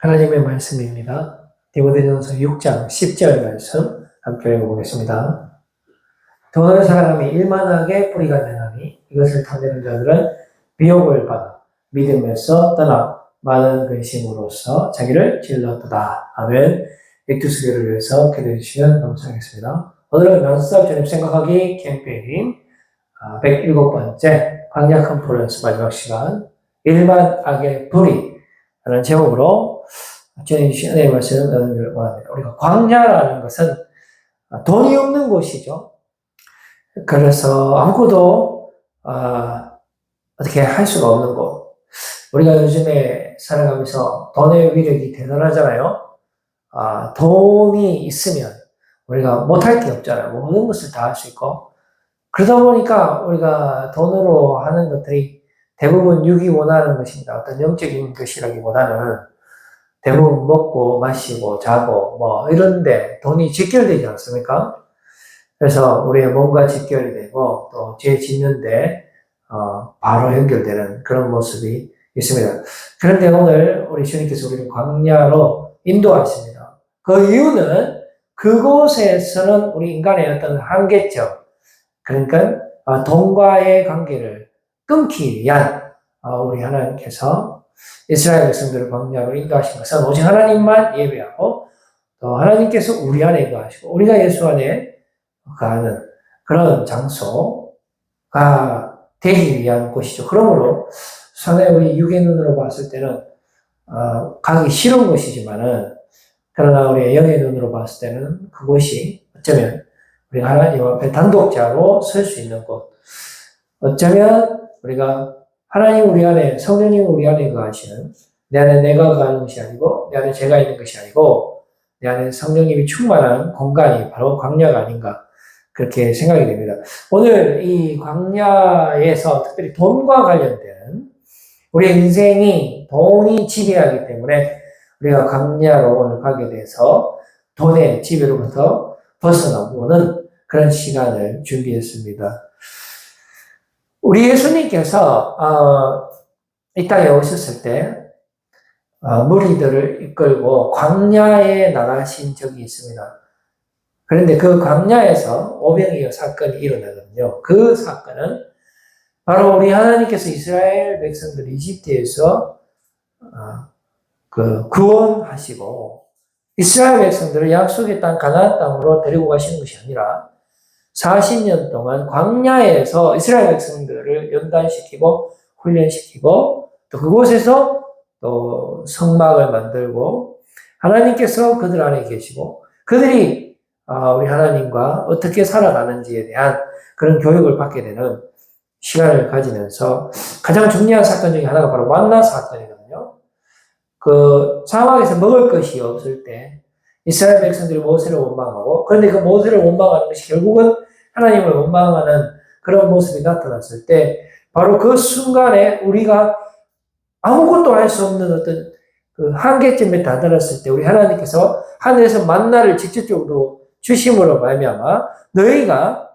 하나님의 말씀입니다. 디모데전서 6장 10절 말씀 함께 읽어보겠습니다. 돈을 사람이 일만하게 뿌리가 되나니 이것을 탐내는 자들은 미혹을 받아 믿음에서 떠나 많은 근심으로써 자기를 질렀도다. 아멘. 액투스교를 위해서 기도해 주시면 감사하겠습니다. 오늘은 난스톱 저녁 생각하기 캠페인 107번째 광야 컨퍼런스 마지막 시간 일만 악의 불이 라는 제목으로 주님 주신 은혜의 말씀을 나누기를 원합니다. 우리가 광야라는 것은 돈이 없는 곳이죠. 그래서 아무것도 어떻게 할 수가 없는 곳. 우리가 요즘에 살아가면서 돈의 위력이 대단하잖아요. 돈이 있으면 우리가 못할 게 없잖아요. 모든 것을 다 할 수 있고. 그러다 보니까 우리가 돈으로 하는 것들이 대부분 육이 원하는 것입니다. 어떤 영적인 것이라기보다는 대부분 먹고 마시고 자고 뭐 이런데 돈이 직결되지 않습니까? 그래서 우리의 몸과 직결이 되고 또 죄 짓는데 바로 연결되는 그런 모습이 있습니다. 그런데 오늘 우리 주님께서 우리를 광야로 인도하십니다. 그 이유는 그곳에서는 우리 인간의 어떤 한계점, 그러니까 돈과의 관계를 끊기 위한 우리 하나님께서 이스라엘 백성들을 광야로 인도하신 것은 오직 하나님만 예배하고 또 하나님께서 우리 안에 거하시고 우리가 예수 안에 거하는 그런 장소가 되기 위한 곳이죠. 그러므로 상당히 우리 육의 눈으로 봤을 때는 가기 싫은 곳이지만은 그러나 우리의 영의 눈으로 봤을 때는 그곳이 어쩌면 우리가 하나님 앞에 단독자로 설 수 있는 곳. 어쩌면 우리가 하나님 우리 안에, 성령님 우리 안에 거하시는 내 안에 내가 거하는 것이 아니고 내 안에 제가 있는 것이 아니고 내 안에 성령님이 충만한 공간이 바로 광야가 아닌가 그렇게 생각이 됩니다. 오늘 이 광야에서 특별히 돈과 관련된 우리의 인생이 돈이 지배하기 때문에 우리가 광야로 오늘 가게 돼서 돈의 지배로부터 벗어나보는 그런 시간을 준비했습니다. 우리 예수님께서 이 땅에 오셨을 때 무리들을 이끌고 광야에 나가신 적이 있습니다. 그런데 그 광야에서 오병이어 사건이 일어나거든요. 그 사건은 바로 우리 하나님께서 이스라엘 백성들 이집트에서 구원하시고 이스라엘 백성들을 약속의 땅 가나안 땅으로 데리고 가시는 것이 아니라 40년 동안 광야에서 이스라엘 백성들을 연단시키고 훈련시키고 또 그곳에서 또 성막을 만들고 하나님께서 그들 안에 계시고 그들이 우리 하나님과 어떻게 살아가는지에 대한 그런 교육을 받게 되는 시간을 가지면서 가장 중요한 사건 중에 하나가 바로 만나 사건이거든요. 그 사막에서 먹을 것이 없을 때 이스라엘 백성들이 모세를 원망하고 그런데 그 모세를 원망하는 것이 결국은 하나님을 원망하는 그런 모습이 나타났을 때 바로 그 순간에 우리가 아무것도 할 수 없는 어떤 그 한계점에 다다랐을 때 우리 하나님께서 하늘에서 만나를 직접적으로 주심으로 말미암아 너희가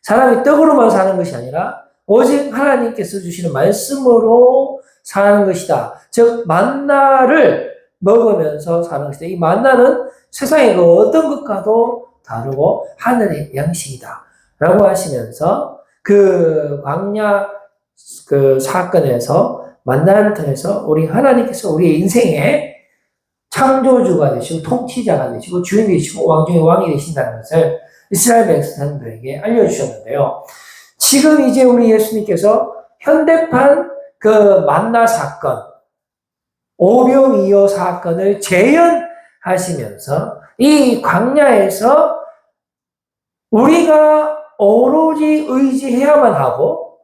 사람이 떡으로만 사는 것이 아니라 오직 하나님께서 주시는 말씀으로 사는 것이다. 즉 만나를 먹으면서 사는 것이다. 이 만나는 세상의 그 어떤 것과도 다르고 하늘의 양식이다. 라고 하시면서 그 광야 그 사건에서 만나를 통해서 우리 하나님께서 우리의 인생의 창조주가 되시고 통치자가 되시고 주인이 되시고 왕 중의 왕이 되신다는 것을 이스라엘 백성들에게 알려주셨는데요. 지금 이제 우리 예수님께서 현대판 그 만나 사건, 오병이어 사건을 재현하시면서 이 광야에서 우리가 오로지 의지해야만 하고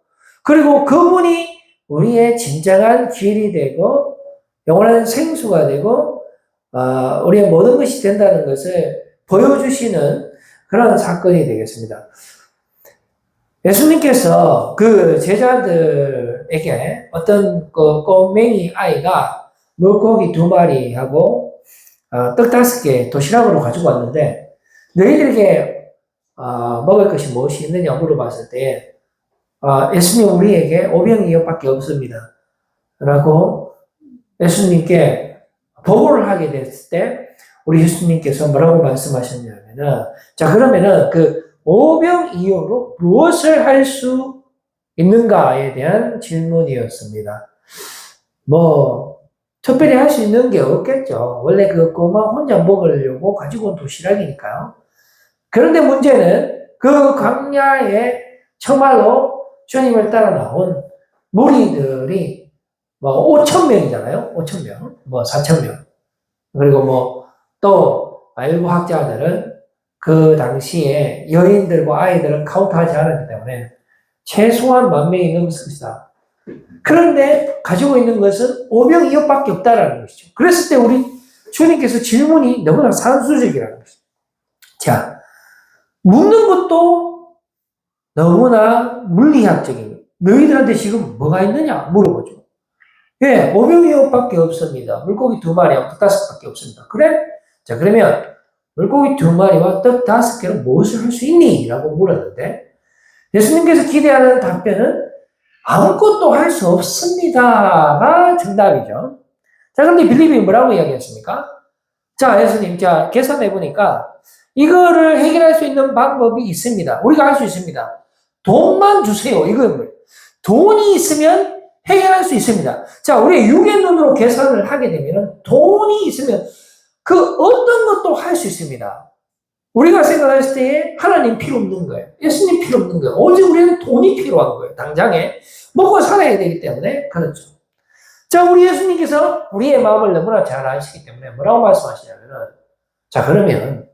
그리고 그분이 우리의 진정한 길이 되고 영원한 생수가 되고 우리의 모든 것이 된다는 것을 보여주시는 그런 사건이 되겠습니다. 예수님께서 그 제자들에게 어떤 그 꼬맹이 아이가 물고기 2마리하고 떡 5개 도시락으로 가지고 왔는데 너희들에게 먹을 것이 무엇이 있느냐 물어봤을 때 예수님 우리에게 오병이어밖에 없습니다. 라고 예수님께 보고를 하게 됐을 때 우리 예수님께서 뭐라고 말씀하셨냐면은 자 그러면은 그 오병이어로 무엇을 할 수 있는가에 대한 질문이었습니다. 뭐 특별히 할 수 있는 게 없겠죠. 원래 그 꼬마 혼자 먹으려고 가지고 온 도시락이니까요. 그런데 문제는 그 광야에 정말로 주님을 따라 나온 무리들이 뭐 5천 명이잖아요. 5천 명, 뭐 4천 명. 그리고 뭐 또 일부 학자들은 그 당시에 여인들과 아이들은 카운트하지 않았기 때문에 최소한 10,000명이 넘었을 것이다. 그런데 가지고 있는 것은 5병2호밖에 없다라는 것이죠. 그랬을 때 우리 주님께서 질문이 너무나 산수적이라는 것이죠. 자, 묻는 것도 너무나 물리학적인 너희들한테 지금 뭐가 있느냐 물어보죠. 예, 5병2호밖에 없습니다. 물고기 2마리하고 떡 5개밖에 없습니다. 그래? 자, 그러면 물고기 2마리와 떡 5개로 무엇을 할 수 있니? 라고 물었는데 예수님께서 기대하는 답변은 아무것도 할 수 없습니다가 정답이죠. 자, 그런데 빌립이 뭐라고 이야기했습니까? 자, 예수님, 자, 계산해보니까 이거를 해결할 수 있는 방법이 있습니다. 우리가 할 수 있습니다. 돈만 주세요. 이거예요. 돈이 있으면 해결할 수 있습니다. 자, 우리 육의 눈으로 계산을 하게 되면 돈이 있으면 그 어떤 것도 할 수 있습니다. 우리가 생각했을 때에 하나님 필요 없는 거예요. 예수님 필요 없는 거예요. 오직 우리는 돈이 필요한 거예요. 당장에 먹고 살아야 되기 때문에 그렇죠. 자, 우리 예수님께서 우리의 마음을 너무나 잘 아시기 때문에 뭐라고 말씀하시냐면은 자, 그러면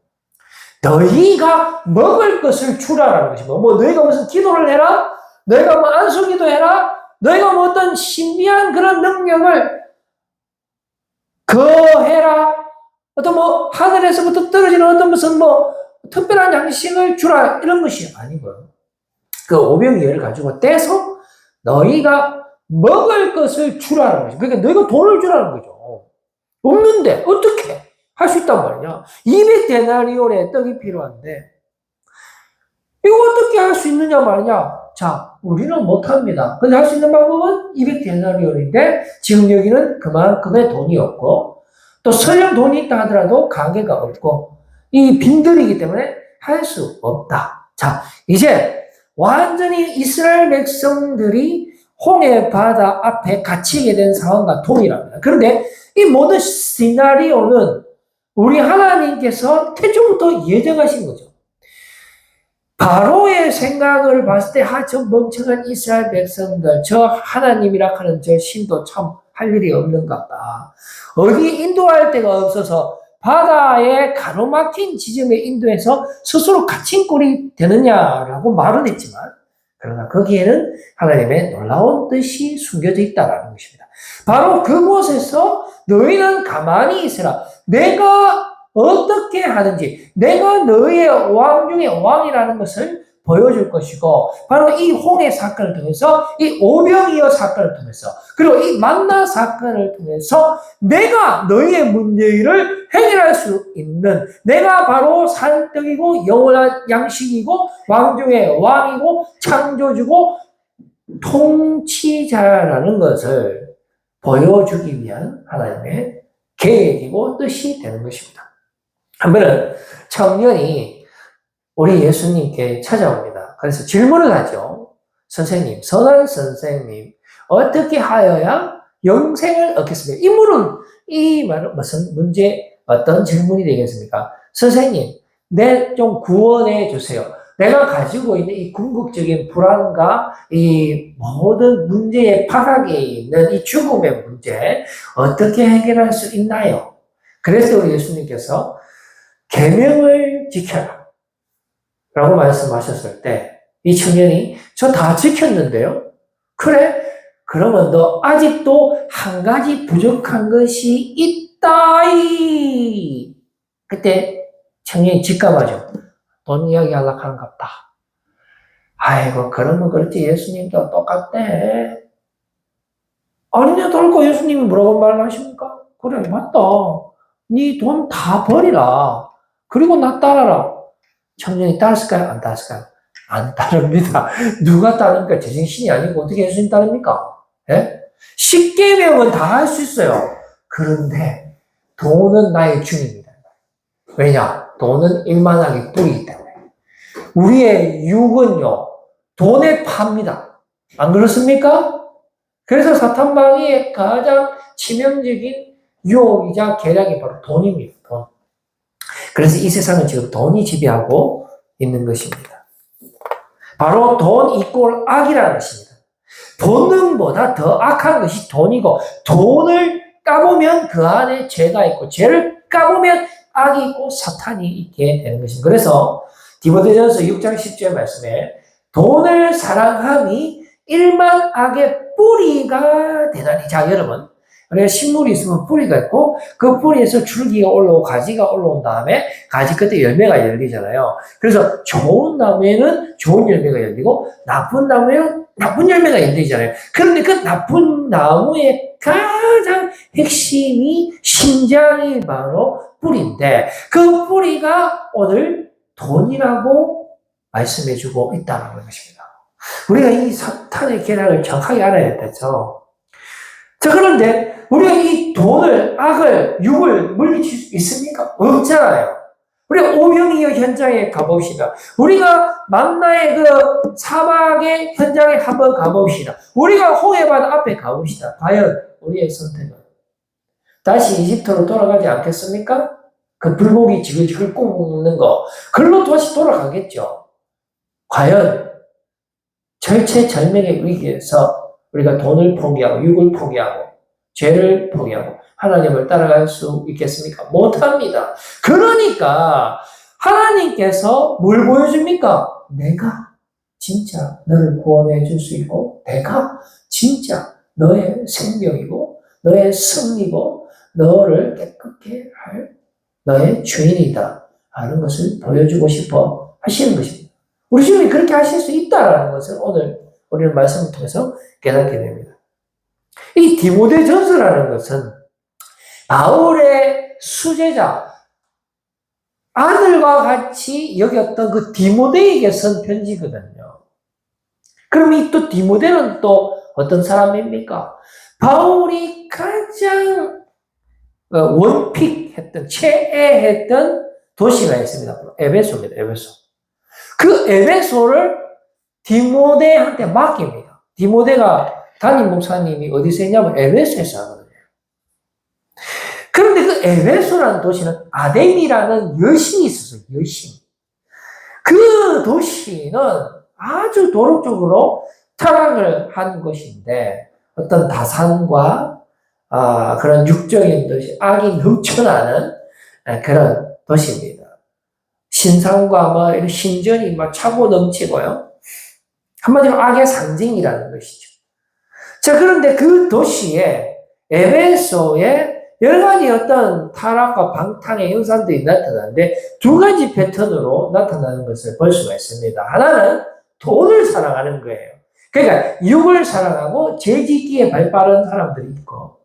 너희가 먹을 것을 주라라는 것이고 뭐 너희가 무슨 기도를 해라? 너희가 뭐 안수기도 해라? 너희가 뭐 어떤 신비한 그런 능력을 해라? 어떤 뭐 하늘에서부터 떨어지는 어떤 무슨 뭐 특별한 양식을 주라 이런 것이 아니고요. 그 오병이어를 가지고 떼서 너희가 먹을 것을 주라는 거죠. 그러니까 너희가 돈을 주라는 거죠. 없는데 어떻게 할 수 있단 말이냐. 200데나리온의 떡이 필요한데 이거 어떻게 할 수 있느냐 말이냐. 자, 우리는 못합니다. 근데 할 수 있는 방법은 200데나리온인데 지금 여기는 그만큼의 돈이 없고 또 설령 돈이 있다 하더라도 가게가 없고 이 빈들이기 때문에 할 수 없다. 자, 이제 완전히 이스라엘 백성들이 홍해 바다 앞에 갇히게 된 상황과 동일합니다. 그런데 이 모든 시나리오는 우리 하나님께서 태초부터 예정하신 거죠. 바로의 생각을 봤을 때, 저 멍청한 이스라엘 백성들, 저 하나님이라 하는 저 신도 참 할 일이 없는가 봐. 어디 인도할 데가 없어서 바다에 가로막힌 지점에 인도해서 스스로 갇힌 꼴이 되느냐라고 말은 했지만, 그러나 거기에는 하나님의 놀라운 뜻이 숨겨져 있다는 것입니다. 바로 그곳에서 너희는 가만히 있으라. 내가 어떻게 하는지, 내가 너희의 왕 중에 왕이라는 것을 보여줄 것이고, 바로 이 홍해 사건을 통해서, 이 오병이어 사건을 통해서, 그리고 이 만나 사건을 통해서 내가 너희의 문제를 해결할 수 있는, 내가 바로 산떡이고 영원한 양식이고 왕 중에 왕이고 창조주고 통치자라는 것을 보여주기 위한 하나님의 계획이고 뜻이 되는 것입니다. 한 번은 청년이 우리 예수님께 찾아옵니다. 그래서 질문을 하죠. 선생님, 선한 선생님, 어떻게 하여야 영생을 얻겠습니까? 이 말은 무슨 문제, 어떤 질문이 되겠습니까? 선생님, 내 좀 구원해 주세요. 내가 가지고 있는 이 궁극적인 불안과 이 모든 문제의 파락에 있는 이 죽음의 문제, 어떻게 해결할 수 있나요? 그래서 우리 예수님께서 계명을 지켜라 라고 말씀하셨을 때 이 청년이 저 다 지켰는데요. 그래? 그러면 너 아직도 한 가지 부족한 것이 있다이. 그때 청년이 직감하죠. 돈 이야기 하려고 하는 것 같다. 아이고 그러면 그렇지 예수님도 똑같대. 아니냐 돌고 예수님이 뭐라고 말하십니까? 그래 맞다. 네 돈 다 버리라. 그리고 나 따라라. 청년이 따랐을까요? 안 따랐을까요? 안 따릅니다. 누가 따릅니까? 제정신이 아니고 어떻게 예수님 따릅니까? 예? 십계명은 다 할 수 있어요. 그런데 돈은 나의 주인이다. 왜냐? 돈은 일만하게 뿌리기 때문에. 우리의 육은요, 돈에 팝니다. 안 그렇습니까? 그래서 사탄마귀의 가장 치명적인 유혹이자 계략이 바로 돈입니다. 돈. 그래서 이 세상은 지금 돈이 지배하고 있는 것입니다. 바로 돈 이꼴 악이라는 것입니다. 본능보다 더 악한 것이 돈이고, 돈을 까보면 그 안에 죄가 있고, 죄를 까보면 악이 있고 사탄이 있게 되는 것입니다. 그래서 디모데전서 6장 10절 말씀에 돈을 사랑함이 일만 악의 뿌리가 되나니. 자, 여러분, 그래서 식물이 있으면 뿌리가 있고 그 뿌리에서 줄기가 올라오고 가지가 올라온 다음에 가지 끝에 열매가 열리잖아요. 그래서 좋은 나무에는 좋은 열매가 열리고 나쁜 나무에는 나쁜 열매가 열리잖아요. 그런데 그 나쁜 나무의 가장 핵심이 심장이 바로 뿌리인데, 그 뿌리가 오늘 돈이라고 말씀해주고 있다는 것입니다. 우리가 이 사탄의 계략을 정확하게 알아야 되죠. 자, 그런데 우리가 이 돈을, 악을, 육을 물리칠 수 있습니까? 없잖아요. 우리가 오병이어 현장에 가봅시다. 우리가 만나의 그 사막의 현장에 한번 가봅시다. 우리가 홍해바다 앞에 가봅시다. 과연 우리의 선택은 다시 이집트로 돌아가지 않겠습니까? 그 불고기 지글지글 굽는 거, 그걸로 다시 돌아가겠죠. 과연 절체절명의 위기에서 우리가 돈을 포기하고 육을 포기하고 죄를 포기하고 하나님을 따라갈 수 있겠습니까? 못합니다. 그러니까 하나님께서 뭘 보여줍니까? 내가 진짜 너를 구원해 줄 수 있고, 내가 진짜 너의 생명이고 너의 승리고 너를 깨끗게 할 너의 주인이다 하는 것을 보여주고 싶어 하시는 것입니다. 우리 주님이 그렇게 하실 수 있다는 것을 오늘 우리는 말씀을 통해서 깨닫게 됩니다. 이 디모데전서라는 것은 바울의 수제자, 아들과 같이 여겼던 그 디모데에게 쓴 편지거든요. 그럼 이 또 디모데는 또 어떤 사람입니까? 바울이 가장 원픽했던, 최애했던 도시가 있습니다. 에베소입니다. 에베소. 그 에베소를 디모데한테 맡깁니다. 디모데가 담임 목사님이 어디서 했냐면 에베소에서 하거든요. 그런데 그 에베소라는 도시는 아덴이라는 여신이 있었어요. 여신. 그 도시는 아주 도덕적으로 타락을 한 곳인데, 어떤 다산과 그런 육적인 도시, 악이 넘쳐나는 그런 도시입니다. 신상과 뭐 이런 신전이 막 차고 넘치고요. 한마디로 악의 상징이라는 것이죠. 자, 그런데 그 도시에, 에베소에 여러 가지 어떤 타락과 방탕의 현상들이 나타나는데 두 가지 패턴으로 나타나는 것을 볼 수가 있습니다. 하나는 돈을 사랑하는 거예요. 그러니까 육을 사랑하고 죄짓기에 발빠른 사람들이 있고,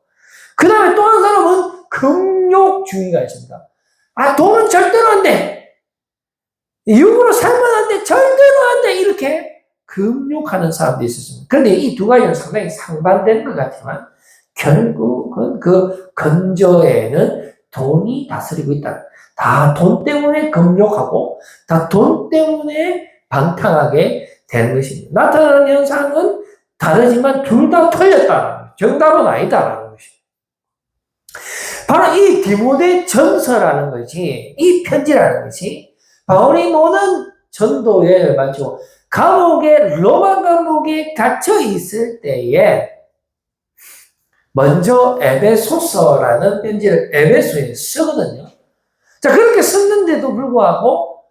그 다음에 또 한 사람은 금욕주의가 있습니다. 돈은 절대로 안 돼. 육으로 살면 안 돼. 절대로 안 돼. 이렇게 금욕하는 사람들이 있었습니다. 그런데 이 두 가지는 상당히 상반되는 것 같지만 결국은 그 근저에는 돈이 다스리고 있다. 다 돈 때문에 금욕하고 다 돈 때문에 방탕하게 되는 것입니다. 나타나는 현상은 다르지만 둘 다 틀렸다. 정답은 아니다라는 것입니다. 바로 이 디모데 전서라는 것이, 이 편지라는 것이 바울이 모든 전도 여행을 마치고 로마 감옥에 갇혀 있을 때에 먼저 에베소서라는 편지를 에베소에 쓰거든요. 자, 그렇게 썼는데도 불구하고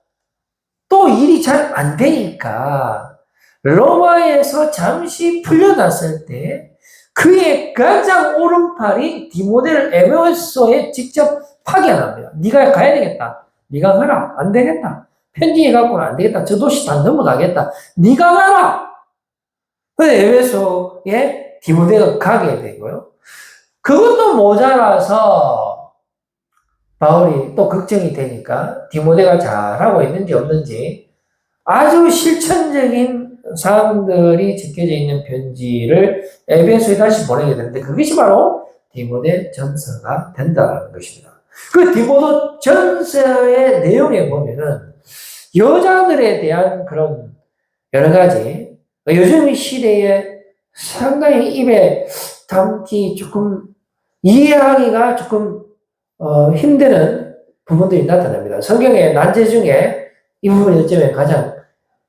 또 일이 잘 안 되니까 로마에서 잠시 풀려났을 때 그의 가장 오른팔인 디모데를 에베소에 직접 파견합니다. 네가 가야 되겠다. 네가 가라. 안 되겠다. 편지해갖고는 안 되겠다. 저 도시 다 넘어가겠다. 네가 가라. 그래서 에베소에 디모데가 가게 되고요. 그것도 모자라서 바울이 또 걱정이 되니까 디모데가 잘하고 있는지 없는지 아주 실천적인 사람들이 적혀져 있는 편지를 에베소에 다시 보내게 되는데, 그것이 바로 디모데 전서가 된다는 것입니다. 그 디모데 전서의 내용에 보면은 여자들에 대한 그런 여러 가지 요즘 시대에 상당히 입에 담기 조금 이해하기가 조금 힘드는 부분들이 나타납니다. 성경의 난제 중에 이 부분이 어쩌면 가장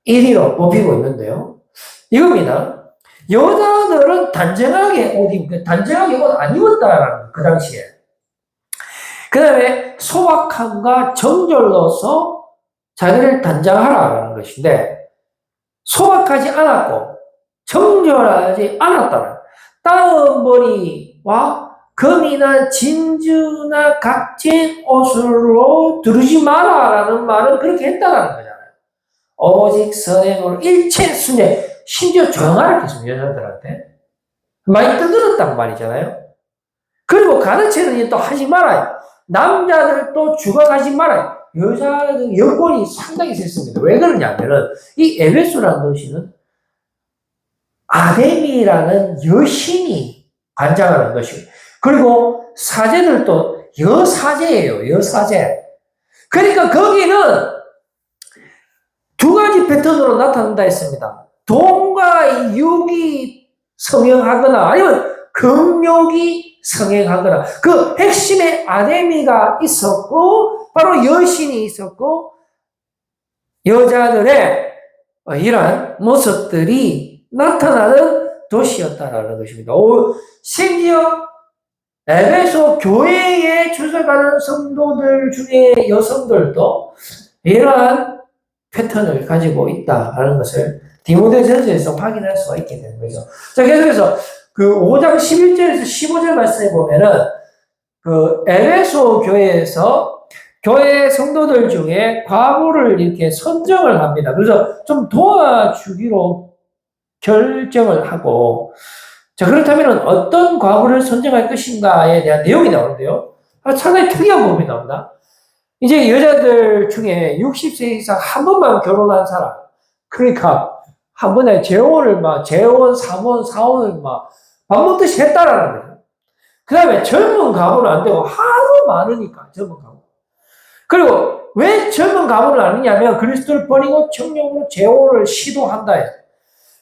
1위로 뽑히고 있는데요. 이겁니다. 여자들은 단정하게 옷 입고 단정하게 옷 안 입었다라는 그 당시에. 그 다음에 소박함과 정절로서 자기를 단장하라는 것인데 소박하지 않았고 정절하지 않았다는 따은 머리와 금이나 진주나 값진 옷으로 두르지 마라라는 말은 그렇게 했다라는 거잖아요. 오직 선행으로 일체 순종, 심지어 조용하라 했습니다. 여자들한테 많이 떠들었단 말이잖아요. 그리고 가르치는 일 또 하지 말아요. 남자들도 죽어가지 말아요. 여자들 여권이 상당히 셌습니다. 왜 그러냐면은 이 에베소라는 도시는 아데미라는 여신이 관장하는 것이고 그리고 사제들도 여사제예요. 여사제. 그러니까 거기는 두 가지 패턴으로 나타난다 했습니다. 돈과 육이 성행하거나 아니면 금욕이 성행하거나 그 핵심에 아데미가 있었고 바로 여신이 있었고 여자들의 이러한 모습들이 나타나는 도시였다라는 것입니다. 심지어 에베소 교회에 출석하는 성도들 중에 여성들도 이러한 패턴을 가지고 있다라는 것을 디모데전서에서 확인할 수가 있게 되는 거죠. 자, 계속해서 그 5장 11절에서 15절 말씀에 보면은 그 에베소 교회에서 교회 성도들 중에 과부를 이렇게 선정을 합니다. 그래서 좀 도와주기로 결정을 하고 자, 그렇다면 어떤 과부를 선정할 것인가에 대한 내용이 나오는데요. 상당히 특이한 부분이 나옵니다. 이제 여자들 중에 60세 이상 한 번만 결혼한 사람, 그러니까 한 번에 재혼을 재혼, 3혼, 4혼을 밥 먹듯이 했다라는 거예요. 그 다음에 젊은 가부는 안 되고 하도 많으니까 젊은 가부. 그리고 왜 젊은 가부를 안 하냐면 그리스도를 버리고 청년으로 재혼을 시도한다 해서.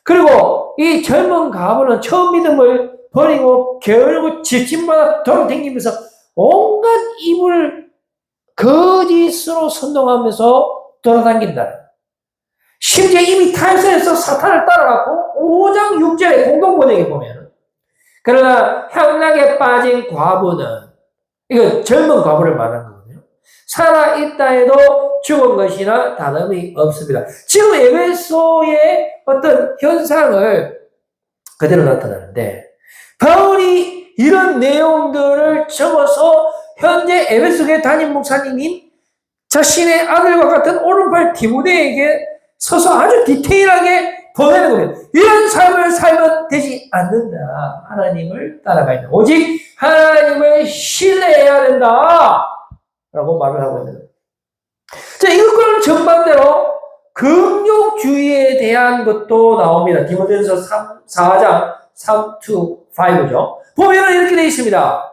그리고 이 젊은 가부는 처음 믿음을 버리고 게으르고 집집마다 돌아다니면서 온갖 입을 거짓으로 선동하면서 돌아다닌다. 심지어 이미 탈선해서 사탄을 따라갔고 5장 6절에 공동번역에 보면 그러나 향락에 빠진 과부는 이거 젊은 과부를 말하는 거거든요. 살아있다 해도 죽은 것이나 다름이 없습니다. 지금 에베소의 어떤 현상을 그대로 나타나는데 바울이 이런 내용들을 적어서 현재 에베소 교회 담임 목사님인 자신의 아들과 같은 오른팔 디모데에게 서서 아주 디테일하게 보내는 겁니다. 이런 삶을 살면 되지 않는다. 하나님을 따라가야 된다. 오직 하나님을 신뢰해야 된다. 라고 말을 하고 있는 거예요. 자, 이것과는 정반대로 금욕주의에 대한 것도 나옵니다. 디모데전서 4장 3-5죠. 보면 이렇게 되어 있습니다.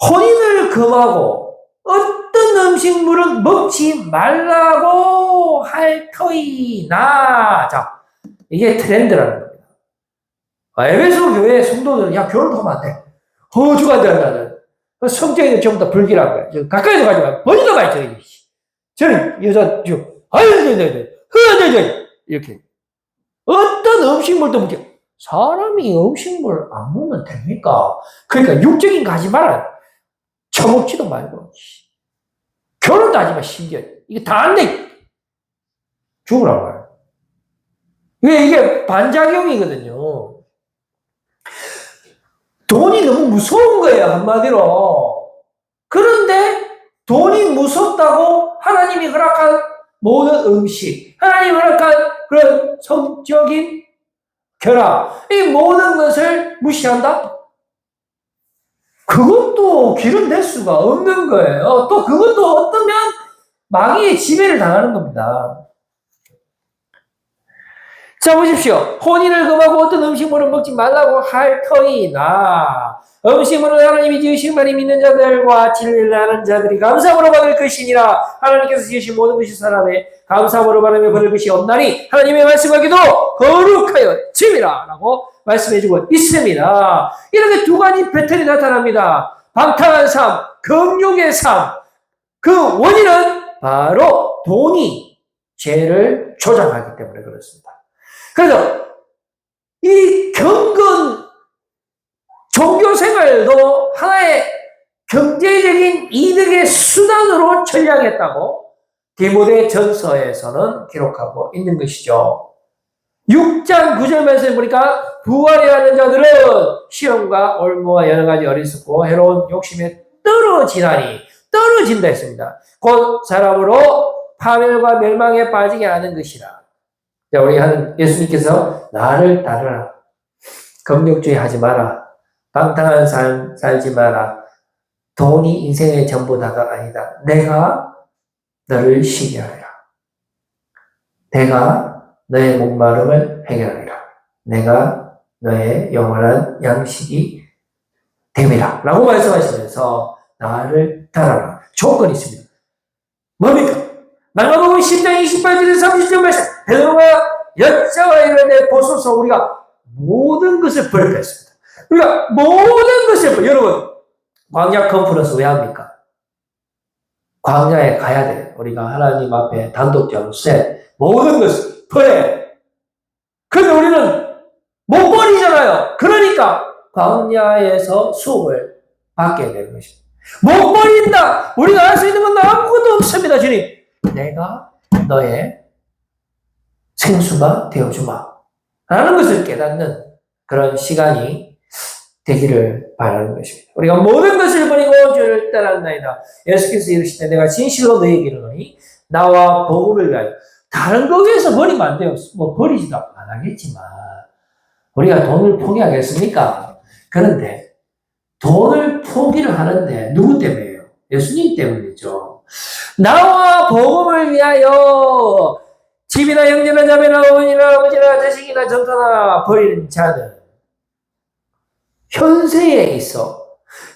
혼인을 금하고 어떤 음식물은 먹지 말라고 할 터이나. 자, 이게 트렌드라는 겁니다. 에베소 교회 성도들은 야, 결혼하면 안 돼. 허주가 안 돼. 성적인 전부 다 불길한 거야. 가까이서 가지 마. 버리다 말 저는 여자, 이렇게. 어떤 음식물도 먹지. 사람이 음식물 안 먹으면 됩니까? 그러니까 육적인 거 하지 마라. 처먹지도 말고. 결혼도 하지 마, 심지어. 이게 다 안 돼. 죽으라고 말이야. 이게 반작용이거든요. 돈이 너무 무서운 거예요, 한마디로. 그런데 돈이 무섭다고 하나님이 허락한 모든 음식, 하나님이 허락한 그런 성적인 결합, 이 모든 것을 무시한다? 그것도 길을 낼 수가 없는 거예요. 또 그것도 어떠면 마귀의 지배를 당하는 겁니다. 자, 보십시오. 혼인을 금하고 어떤 음식물을 먹지 말라고 할 터이나 음식으로 하나님이 지으신 말이 믿는 자들과 진리를 아는 자들이 감사함으로 받을 것이니라. 하나님께서 지으신 모든 것이 사람의 감사함으로 받으며 받을 것이 없나니 하나님의 말씀하기도 거룩하여 짐이라 라고 말씀해주고 있습니다. 이렇게 두 가지 패턴이 나타납니다. 방탕한 삶, 금욕의 삶. 그 원인은 바로 돈이 죄를 조장하기 때문에 그렇습니다. 그래서 이 경건 종교생활도 하나의 경제적인 이득의 수단으로 전략했다고 디모데 전서에서는 기록하고 있는 것이죠. 6장 9절 말씀 보니까 부활이라는 자들은 시험과 올무와 여러 가지 어리석고 해로운 욕심에 떨어진다 했습니다. 곧 사람으로 파멸과 멸망에 빠지게 하는 것이라. 자, 우리 예수님께서 나를 따르라. 금욕주의 하지 마라. 방탕한 삶 살지 마라. 돈이 인생의 전부다가 아니다. 내가 너를 쉬게 하리라. 내가 너의 목마름을 해결하리라. 내가 너의 영원한 양식이 됨이라. 라고 말씀하시면서 나를 따라라. 조건이 있습니다. 뭡니까? 마가복음 10장 28절에서 30절 말씀. 베드로가 여자와 이르되 보소서 우리가 모든 것을 버릴까 했습니다. 우리가 모든 것을 여러분 광야 컨퍼런스 왜 합니까? 광야에 가야 돼. 우리가 하나님 앞에 단독자로서 모든 것을 버려야 돼. 그런데 우리는 못 버리잖아요. 그러니까 광야에서 수업을 받게 되는 것입니다. 못 버린다. 우리가 할 수 있는 건 아무것도 없습니다. 주님, 내가 너의 생수가 되어주마 라는 것을 깨닫는 그런 시간이 되기를 바라는 것입니다. 우리가 모든 것을 버리고 주를 따랐나이다. 예수께서 이르시되 내가 진실로 너희에게 이르노니 나와 복음을 위하여. 다른 거 위해서 버리면 안 돼요. 뭐 버리지도 안 하겠지만 우리가 돈을 포기하겠습니까? 그런데 돈을 포기를 하는데 누구 때문에요? 예수님 때문이죠. 나와 복음을 위하여 집이나 형제나 자매나 어머니나 아버지나 자식이나 전토나 버리는 자는 현세에 있어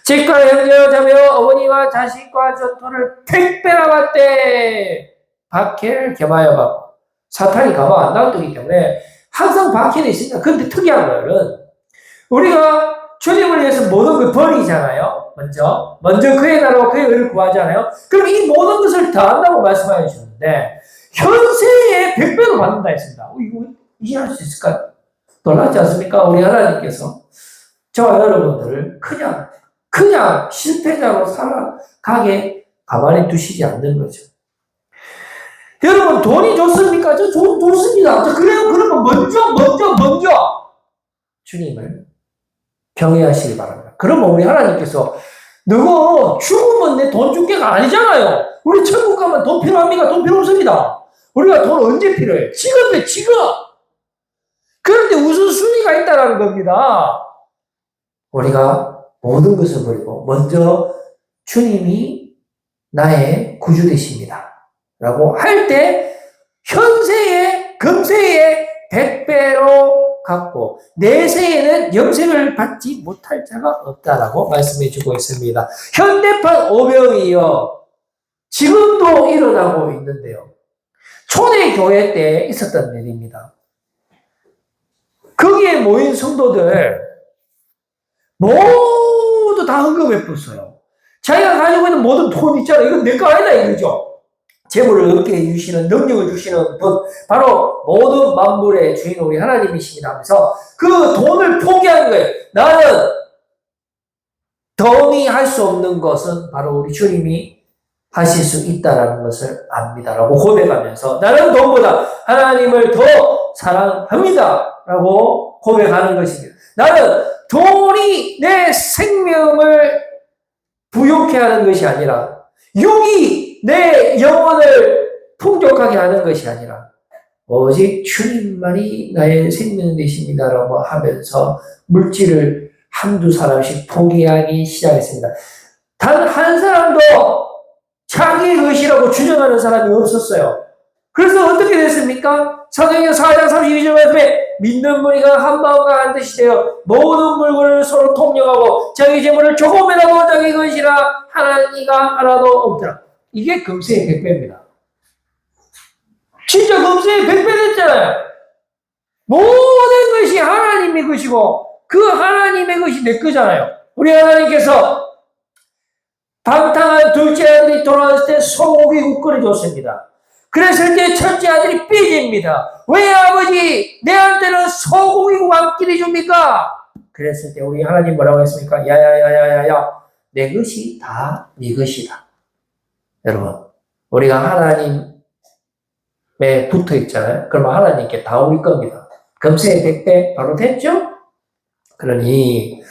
집과 형제와 자매와 어머니와 자식과 전토를 100배나 받되 박해를 겸하여 받고 사탄이 가만 안 놔두기 때문에 항상 박해는 있습니다. 그런데 특이한 거는 우리가 주님을 위해서 모든 걸 버리잖아요. 먼저 그의 나라와 그의 의를 구하잖아요. 그럼 이 모든 것을 다 한다고 말씀해 주셨는데 현세에 100배로 받는다 했습니다. 이거 이해할 수 있을까요? 놀랍지 않습니까? 우리 하나님께서 저와 여러분들을 그냥 실패자로 살아가게 가만히 두시지 않는 거죠. 여러분 돈이 좋습니까? 저 좋습니다. 그래요. 그러면 먼저 주님을 경외하시기 바랍니다. 그러면 우리 하나님께서 누구 죽으면 내 돈 줄게가 아니잖아요. 우리 천국 가면 돈 필요합니까? 돈 필요 없습니다. 우리가 돈 언제 필요해? 지금. 그런데 우선순위가 있다는 겁니다. 우리가 모든 것을 버리고 먼저 주님이 나의 구주 되십니다. 라고 할 때 현세에 금세에 100배로 갚고 내세에는 영생을 받지 못할 자가 없다라고 말씀해 주고 있습니다. 현대판 오병이요. 지금도 일어나고 있는데요. 초대교회 때 있었던 일입니다. 거기에 모인 성도들 모두 다 헌금해 붓어요. 자기가 가지고 있는 모든 돈 있잖아요. 이건 내 거 아니다 이거죠. 재물을 얻게 해주시는 능력을 주시는 분 바로 모든 만물의 주인 우리 하나님이십니다 하면서 그 돈을 포기한 거예요. 나는 돈이 할 수 없는 것은 바로 우리 주님이 하실 수 있다는 것을 압니다라고 고백하면서 나는 돈보다 하나님을 더 사랑합니다 라고 고백하는 것입니다. 나는 돈이 내 생명을 부욕해 하는 것이 아니라 육이 내 영혼을 풍족하게 하는 것이 아니라 오직 주님만이 나의 생명 되십니다라고 하면서 물질을 한두 사람씩 포기하기 시작했습니다. 단 한 사람도 자기의 것이라고 주장하는 사람이 없었어요. 그래서 어떻게 됐습니까? 사도행전 4장 32절 말씀에 믿는 무리가 한 마음과 한 뜻이 되어 모든 물건을 서로 통용하고 자기 재물을 조금이라도 자기 것이라 하는 이가 하나도 없더라. 이게 금세의 백배입니다. 진짜 금세의 백배 됐잖아요. 모든 것이 하나님의 것이고 그 하나님의 것이 내 거잖아요. 우리 하나님께서 방탕한 둘째 아들이 돌아왔을 때 소고기 끓여줬습니다. 그랬을 때 첫째 아들이 삐집니다. 왜 아버지 내한테는 소고기국 안 끓여줍니까? 그랬을 때 우리 하나님 뭐라고 했습니까? 야야야야야야 내 것이 다 네 것이다. 여러분 우리가 하나님에 붙어 있잖아요. 그러면 하나님께 다 우리 겁니다. 금세 백배 바로 됐죠? 그러니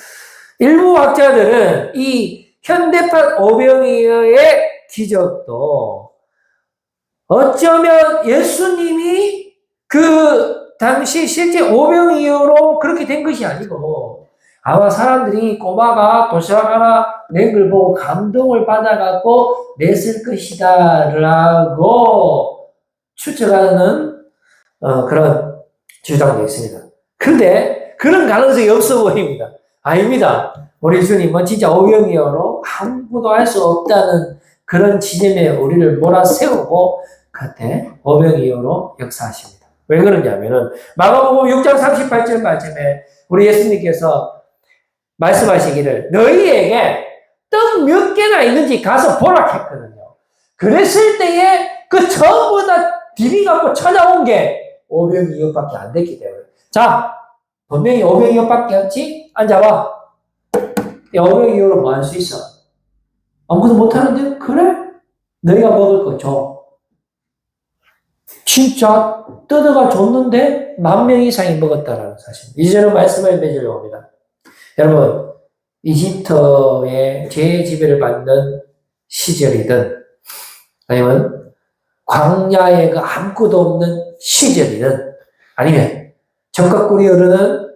일부 학자들은 이 현대판 오병이어의 기적도 어쩌면 예수님이 그 당시 실제 오병이어로 그렇게 된 것이 아니고 아마 사람들이 꼬마가 도시락 하나 낸 걸 보고 감동을 받아갖고 냈을 것이다 라고 추측하는 그런 주장도 있습니다. 그런데 그런 가능성이 없어 보입니다. 아닙니다. 우리 주님은 진짜 오병이어로 아무것도 할 수 없다는 그런 지점에 우리를 몰아세우고 그때 오병이어로 역사하십니다. 왜 그러냐면은 마가복음 6장 38절 말씀에 우리 예수님께서 말씀하시기를 너희에게 떡 몇 개나 있는지 가서 보라 했거든요. 그랬을 때에 그 전부 다 디비갖고 찾아온 게 오병이어밖에 안 됐기 때문에 자 분명히 오병이어밖에 없지? 앉아봐. 오병이어로 뭐 할 수 있어? 아무것도 못하는데? 그래? 너희가 먹을 거 줘. 진짜 뜯어가 줬는데 10,000명 이상이 먹었다라는 사실. 이제는 말씀을 맺으려고 합니다. 여러분 이집트의 제지배를 받는 시절이든 아니면 광야에 그 아무것도 없는 시절이든 아니면 적과 꿀이 흐르는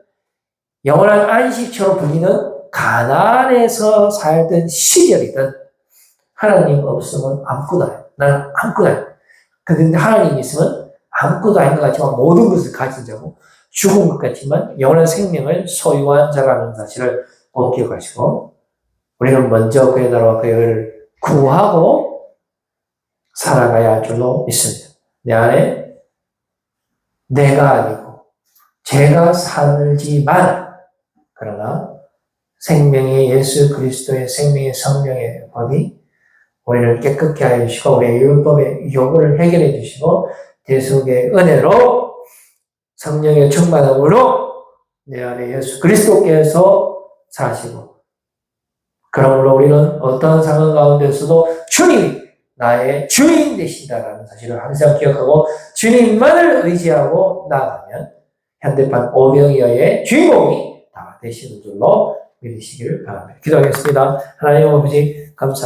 영원한 안식처로 불리는 가나안에서 살던 시절이든 하나님 없으면 아무것도 아니에요. 나는 아무것도 아니에요. 그런데 하나님 있으면 아무것도 아닌 것 같지만 모든 것을 가진 자고 죽은 것 같지만 영원한 생명을 소유한 자라는 사실을 꼭 기억하시고 우리는 먼저 그의 나라와 그의 의를 구하고 살아가야 할 줄로 믿습니다. 내 안에 내가 아니고 제가 살지만 그러나 생명의 예수 그리스도의 생명의 성령의 법이 우리를 깨끗게 하여 주시고 우리의 율법의 요구를 해결해 주시고 대속의 은혜로 성령의 충만함으로 내 안에 예수 그리스도께서 사시고 그러므로 우리는 어떤 상황 가운데서도 주님이 나의 주인 되신다라는 사실을 항상 기억하고 주님만을 의지하고 나아가면 현대판 오병이어의 주인공이 다 되시는 줄로 믿으시기를 바랍니다. 기도하겠습니다. 하나님 아버지 감사합니다.